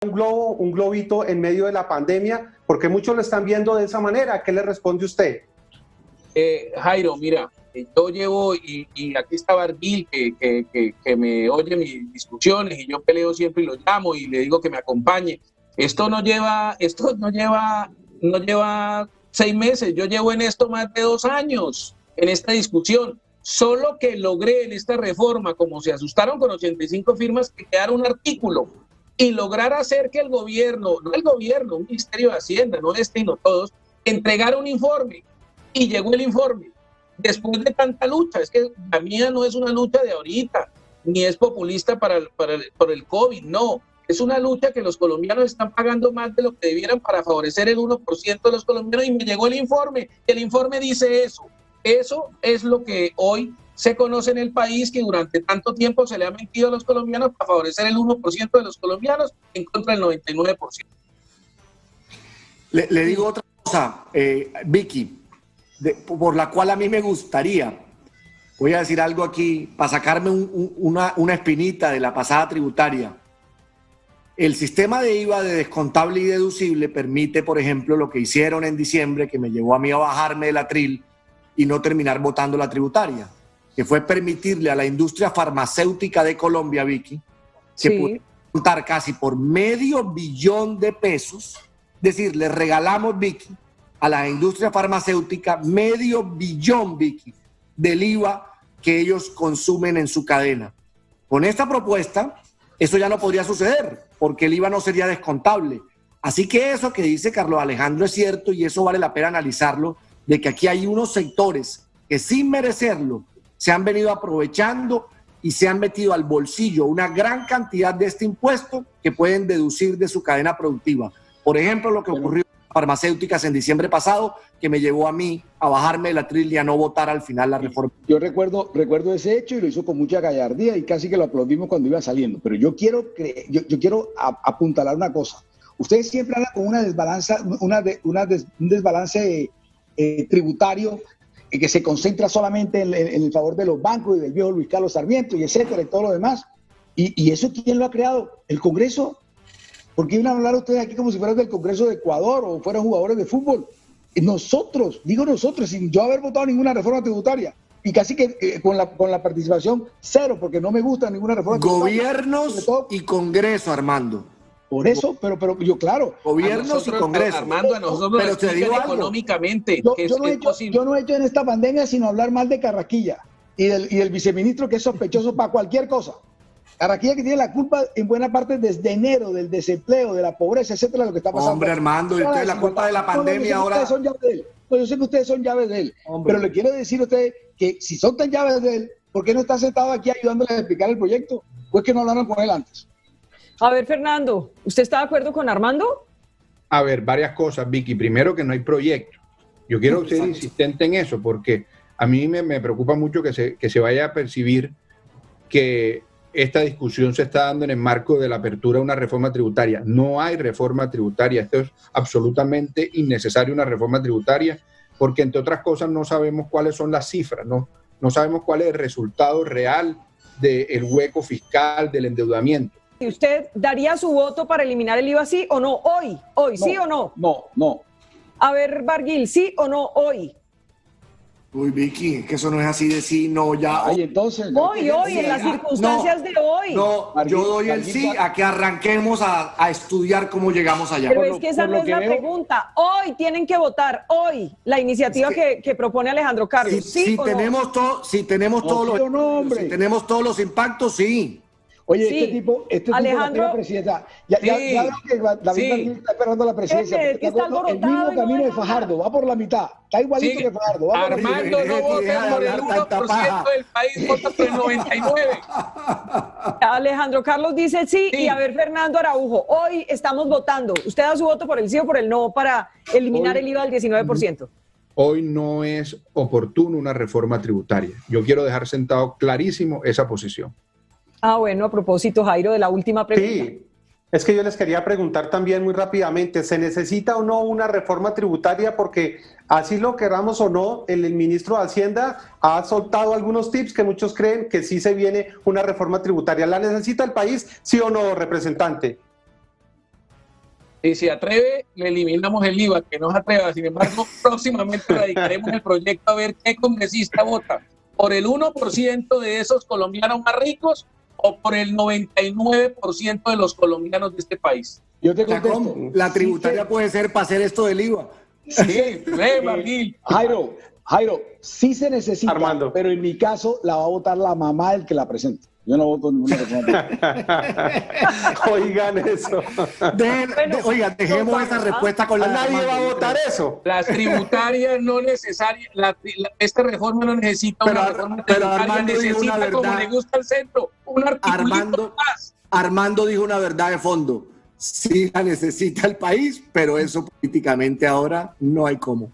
un globito en medio de la pandemia, porque muchos lo están viendo de esa manera. ¿Qué le responde usted? Jairo, mira, yo llevo, y aquí está Barguil, que me oye mis discusiones, y yo peleo siempre y lo llamo y le digo que me acompañe. Esto no lleva 6 meses, yo llevo en esto más de 2 años, en esta discusión. Solo que logré en esta reforma, como se asustaron con 85 firmas, que quedara un artículo y lograr hacer que el gobierno, no el gobierno, un Ministerio de Hacienda, no este y no todos, entregara un informe. Y llegó el informe. Después de tanta lucha, es que la mía no es una lucha de ahorita, ni es populista por el COVID, no. Es una lucha que los colombianos están pagando más de lo que debieran para favorecer el 1% de los colombianos, y me llegó el informe. El informe dice eso. Eso es lo que hoy se conoce en el país, que durante tanto tiempo se le ha mentido a los colombianos para favorecer el 1% de los colombianos en contra del 99%. Le digo otra cosa, Vicky, por la cual a mí me gustaría, voy a decir algo aquí, para sacarme una espinita de la pasada tributaria. El sistema de IVA de descontable y deducible permite, por ejemplo, lo que hicieron en diciembre, que me llevó a mí a bajarme del atril y no terminar votando la tributaria, que fue permitirle a la industria farmacéutica de Colombia, Vicky, que pudiera contar casi por $500 millones. Es decir, le regalamos, Vicky, a la industria farmacéutica $500 millones, Vicky, del IVA que ellos consumen en su cadena. Con esta propuesta, eso ya no podría suceder, porque el IVA no sería descontable. Así que eso que dice Carlos Alejandro es cierto, y eso vale la pena analizarlo, de que aquí hay unos sectores que sin merecerlo se han venido aprovechando y se han metido al bolsillo una gran cantidad de este impuesto que pueden deducir de su cadena productiva. Por ejemplo, lo que ocurrió en farmacéuticas en diciembre pasado, que me llevó a mí a bajarme del atril y a no votar al final la reforma. Yo recuerdo ese hecho, y lo hizo con mucha gallardía y casi que lo aplaudimos cuando iba saliendo. Pero yo quiero apuntalar una cosa. Ustedes siempre hablan con un desbalance tributario que se concentra solamente en el favor de los bancos y del viejo Luis Carlos Sarmiento y etcétera y todo lo demás. ¿Y eso quién lo ha creado? ¿El Congreso? ¿Por qué iban a hablar ustedes aquí como si fueran del Congreso de Ecuador o fueran jugadores de fútbol? Nosotros, sin yo haber votado ninguna reforma tributaria, y casi que con la participación cero, porque no me gusta ninguna reforma tributaria. Gobiernos y Congreso, Armando. Por eso, pero yo, claro. Gobiernos y Congreso. Armando, a nosotros nos explican económicamente. Yo no he hecho en esta pandemia sino hablar mal de Carraquilla y del viceministro, que es sospechoso para cualquier cosa. Carraquilla, que tiene la culpa en buena parte desde enero del desempleo, de la pobreza, etcétera, lo que está pasando. Hombre, Armando, y usted la culpa de la pandemia ahora. Yo sé que ustedes son llaves de él, pero le quiero decir a ustedes que si son tan llaves de él, ¿por qué no está sentado aquí ayudándoles a explicar el proyecto? Pues que no hablaron con él antes. A ver, Fernando, ¿usted está de acuerdo con Armando? A ver, varias cosas, Vicky. Primero, que no hay proyecto. Yo quiero ser insistente en eso, porque a mí me preocupa mucho que se vaya a percibir que esta discusión se está dando en el marco de la apertura de una reforma tributaria. No hay reforma tributaria. Esto es absolutamente innecesario, una reforma tributaria, porque entre otras cosas no sabemos cuáles son las cifras, no sabemos cuál es el resultado real del hueco fiscal, del endeudamiento. ¿Y usted daría su voto para eliminar el IVA, sí o no? Hoy, no, ¿sí o no? No. A ver, Barguil, ¿sí o no hoy? Uy, Vicky, es que eso no es así de sí, no, ya. Ay, entonces. Hoy, en las circunstancias de hoy. No, yo doy el sí a que arranquemos a estudiar cómo llegamos allá. Pero es que esa no es la pregunta. Hoy tienen que votar, hoy, la iniciativa que propone Alejandro Carlos. Si tenemos todos los impactos, sí. Oye, sí. este tipo Alejandro, la presidencia. Ya veo que David está esperando la presidencia. Es que está alborotado. El mismo camino de Fajardo, va por la mitad. Está igualito que Fajardo. Armando no vota por el 1% del país, vota por el 99%. Alejandro Carlos dice sí, y a ver, Fernando Araujo, hoy estamos votando. ¿Usted da su voto por el sí o por el no para eliminar el IVA del 19%? Hoy no es oportuno una reforma tributaria. Yo quiero dejar sentado clarísimo esa posición. Bueno, a propósito, Jairo, de la última pregunta. Sí, es que yo les quería preguntar también muy rápidamente, ¿se necesita o no una reforma tributaria? Porque así lo queramos o no, el ministro de Hacienda ha soltado algunos tips que muchos creen que sí se viene una reforma tributaria. ¿La necesita el país, sí o no, representante? Si se atreve, le eliminamos el IVA, que no se atreva. Sin embargo, próximamente radicaremos el proyecto a ver qué congresista vota. ¿Por el 1% de esos colombianos más ricos o por el 99% de los colombianos de este país? Yo te contesto. La tributaria puede ser para hacer esto del IVA. Sí, Marguil. Jairo, sí se necesita, Armando. pero en mi caso la va a votar la mamá del que la presenta. Yo no voto ninguna persona. Oigan eso. Oigan, dejemos esa respuesta con la de Nadie Armando. va a votar eso. Las tributarias no necesarias, esta reforma no necesita Pero- una reforma pero tributaria, Armando dijo una necesita, como verdad. le gusta al centro, un articulito más. Armando dijo una verdad de fondo. Sí la necesita el país, pero eso políticamente ahora no hay cómo.